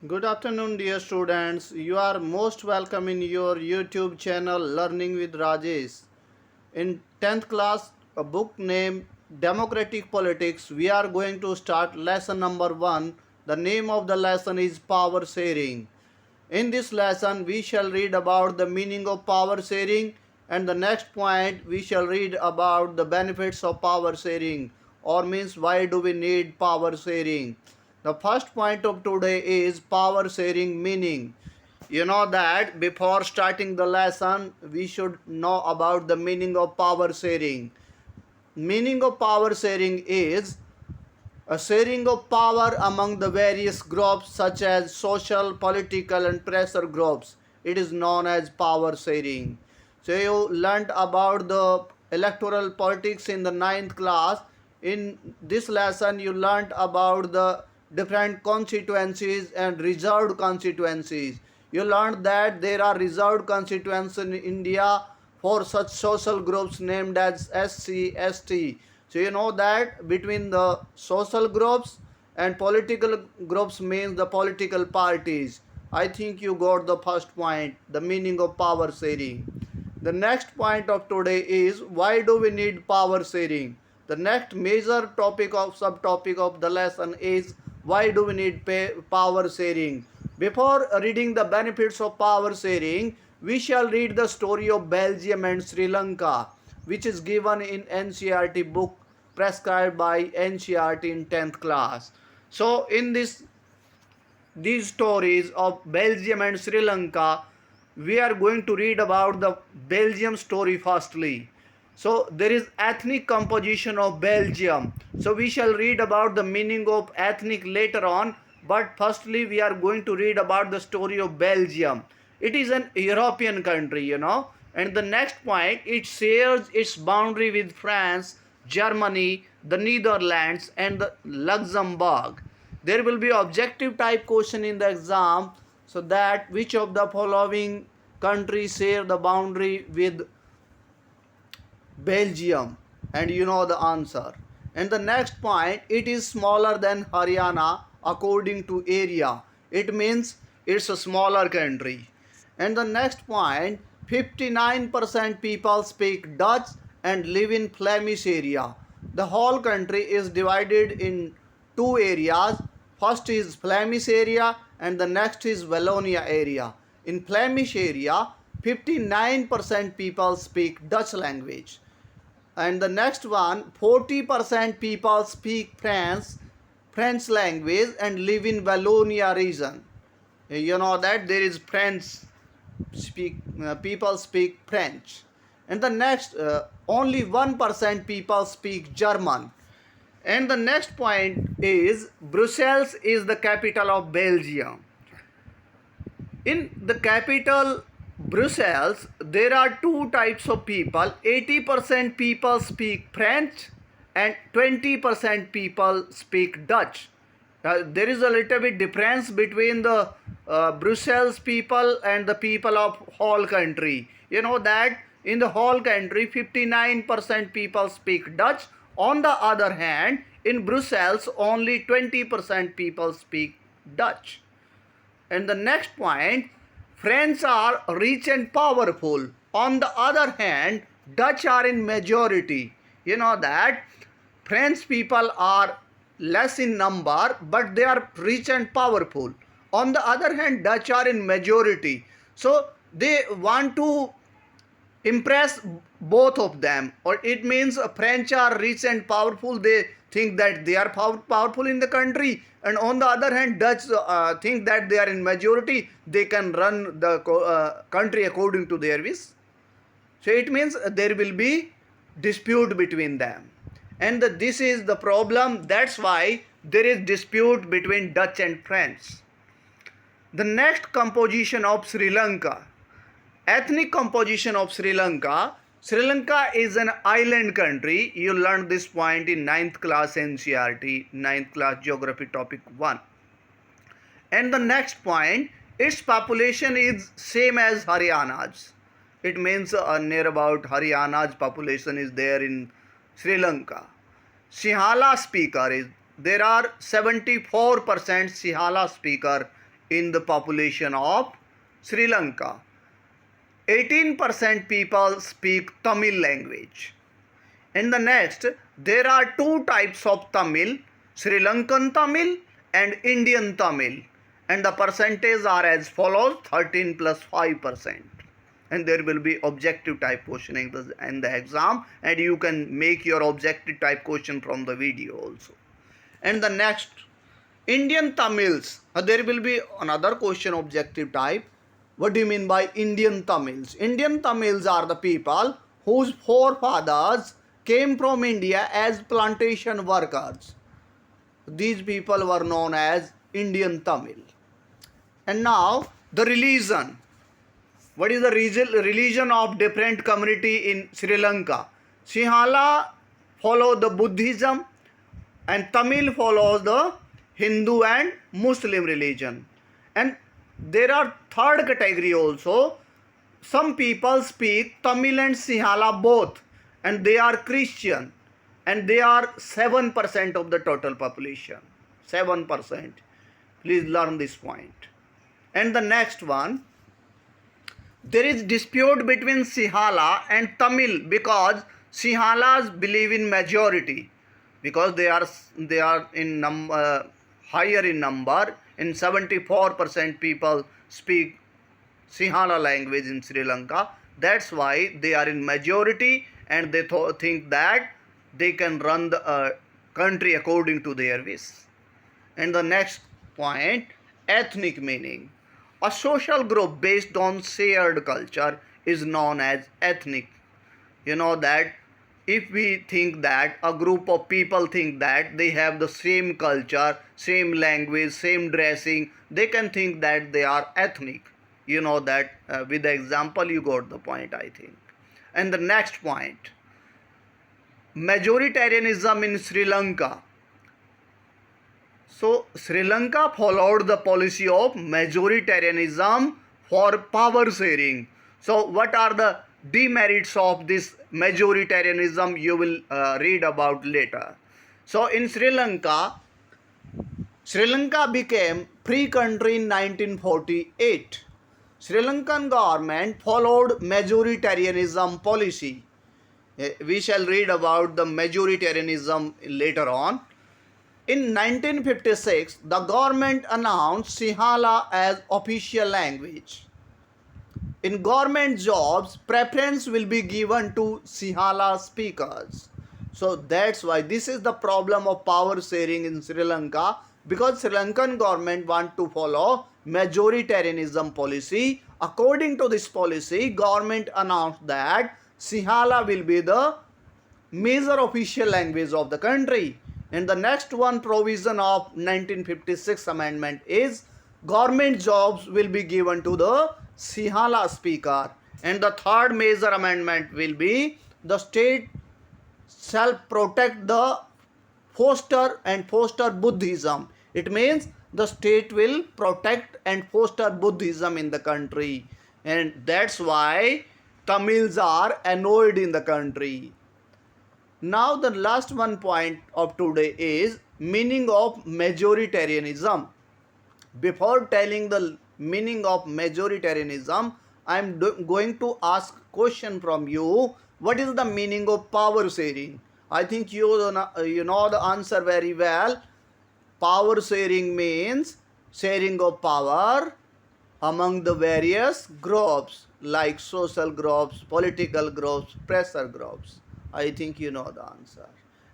Good afternoon, dear students. You are most welcome in your YouTube channel Learning with Rajesh. In 10th class, a book named Democratic Politics, we are going to start lesson number 1. The name of the lesson is Power Sharing. In this lesson, we shall read about the meaning of power sharing, and the next point we shall read about the benefits of power sharing, or means why do we need power sharing. The first point of today is power sharing meaning. You know that before starting the lesson, we should know about the meaning of power sharing. Meaning of power sharing is a sharing of power among the various groups such as social, political and pressure groups. It is known as power sharing. So you learnt about the electoral politics in the ninth class. In this lesson you learnt about the different constituencies and reserved constituencies. You learned that there are reserved constituencies in India for such social groups named as SC, ST. So you know that between the social groups and political groups means the political parties. I think you got the first point, the meaning of power sharing. The next point of today is why do we need power sharing? The next major topic of subtopic of the lesson is why do we need power sharing? Before reading the benefits of power sharing, we shall read the story of Belgium and Sri Lanka, which is given in NCERT book prescribed by NCERT in 10th class. So in these stories of Belgium and Sri Lanka, we are going to read about the Belgium story firstly. So there is ethnic composition of Belgium. So we shall read about the meaning of ethnic later on, but firstly we are going to read about the story of Belgium. It is an European country, and the next point, it shares its boundary with France, Germany, the Netherlands and the Luxembourg. There will be objective type question in the exam, so that which of the following countries share the boundary with Belgium, and you know the answer. And the next point, it is smaller than Haryana according to area. It means it's a smaller country. And the next point, 59% people speak Dutch and live in Flemish area. The whole country is divided in two areas. First is Flemish area and the next is Wallonia area. In Flemish area, 59% people speak Dutch language. And the next one, 40% people speak French language and live in Wallonia region. You know that there is people speak French. And the next, only 1% people speak German. And the next point is Brussels is the capital of Belgium. In the capital Brussels, there are two types of people. 80% people speak French and 20% people speak Dutch. There is a little bit difference between the Brussels people and the people of whole country. You know that in the whole country 59% people speak Dutch. On the other hand, in Brussels only 20% people speak Dutch. And the next point, French are rich and powerful. On the other hand, Dutch are in majority. You know that French people are less in number, but they are rich and powerful. On the other hand, Dutch are in majority. So they want to impress both of them, or it means French are rich and powerful. They think that they are powerful in the country, and on the other hand Dutch think that they are in majority, they can run the country according to their wish. So it means there will be dispute between them, and this is the problem. That's why there is dispute between Dutch and French. The next, composition of Sri Lanka. Ethnic composition of Sri Lanka. Sri Lanka is an island country. You learned this point in 9th class NCERT, 9th class geography topic 1. And the next point, its population is same as Haryana's. It means near about Haryana's population is there in Sri Lanka. Sihala speaker is there are 74% Sihala speaker in the population of Sri Lanka. 18% people speak Tamil language. And the next, there are two types of Tamil, Sri Lankan Tamil and Indian Tamil. And the percentages are as follows, 13 plus 5%. And there will be objective type questioning in the exam, and you can make your objective type question from the video also. And the next, Indian Tamils, there will be another question objective type. What do you mean by Indian Tamils? Indian Tamils are the people whose forefathers came from India as plantation workers. These people were known as Indian Tamil. And now the religion. What is the religion of different community in Sri Lanka? Sihala follow the Buddhism and Tamil follows the Hindu and Muslim religion. And there are third category also. Some people speak Tamil and Sihala both, and they are Christian, and they are 7% of the total population. 7%. Please learn this point. And the next one, there is dispute between Sihala and Tamil because Sihalas believe in majority, because they are in higher in number. In 74% people speak Sihala language in Sri Lanka. That's why they are in majority, and they think that they can run the country according to their wish. And the next point, ethnic meaning. A social group based on shared culture is known as ethnic. You know that if we think that a group of people think that they have the same culture, same language, same dressing, they can think that they are ethnic. You know that with the example you got the point, I think. And the next point, majoritarianism in Sri Lanka. So Sri Lanka followed the policy of majoritarianism for power sharing. So what are the demerits of this majoritarianism? You will read about later. So in Sri Lanka became free country in 1948. Sri Lankan government followed majoritarianism policy. We shall read about the majoritarianism later on. In 1956, the government announced Sihala as official language. In government jobs, preference will be given to Sihala speakers. So that's why this is the problem of power sharing in Sri Lanka, because Sri Lankan government want to follow majoritarianism policy. According to this policy, government announced that Sihala will be the major official language of the country. And the next one provision of 1956 amendment is government jobs will be given to the Sihala speaker. And the third major amendment will be the state shall protect the foster Buddhism. It means the state will protect and foster Buddhism in the country. And that's why Tamils are annoyed in the country. Now the last one point of today is meaning of majoritarianism. Before telling the meaning of majoritarianism, I am going to ask question from you. What is the meaning of power sharing? I think you know the answer very well. Power sharing means sharing of power among the various groups like social groups, political groups, pressure groups. I think you know the answer.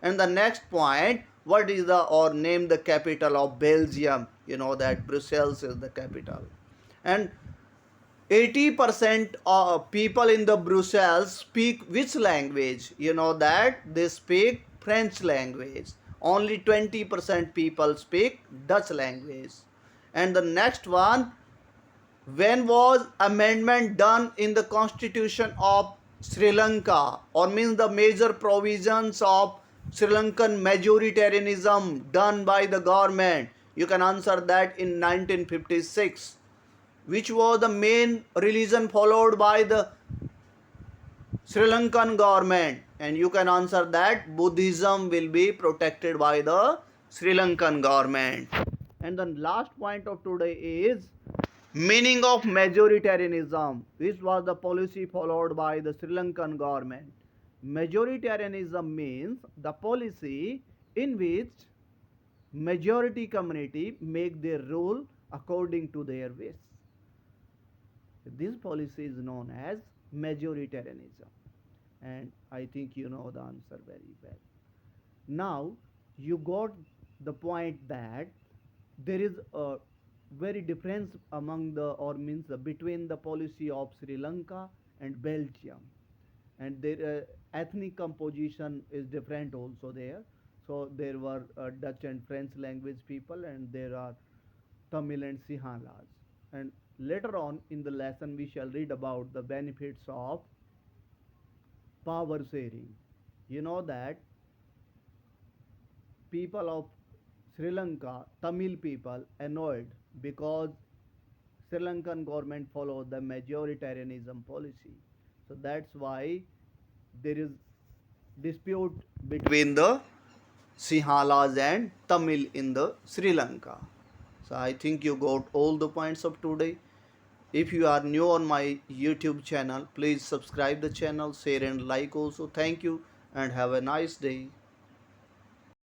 And the next point, what is the or name the capital of Belgium? You know that Brussels is the capital. And 80% of people in the Brussels speak which language? You know that they speak French language. Only 20% people speak Dutch language. And the next one, when was amendment done in the constitution of Sri Lanka, or means the major provisions of Sri Lankan majoritarianism done by the government? You can answer that in 1956. Which was the main religion followed by the Sri Lankan government? And you can answer that Buddhism will be protected by the Sri Lankan government. And the last point of today is meaning of majoritarianism. This was the policy followed by the Sri Lankan government. Majoritarianism means the policy in which majority community make their rule according to their wish. This policy is known as majoritarianism, and I think you know the answer very well. Now you got the point that there is a very difference among the or means between the policy of Sri Lanka and Belgium, and their ethnic composition is different also there. So there were Dutch and French language people, and there are Tamil and Sihalas. And later on in the lesson, we shall read about the benefits of power sharing. You know that people of Sri Lanka, Tamil people, annoyed because Sri Lankan government follow the majoritarianism policy. So that's why there is dispute between the Sihalas and Tamil in the Sri Lanka. So I think you got all the points of today. If you are new on my YouTube channel, please subscribe the channel, share and like also. Thank you and have a nice day.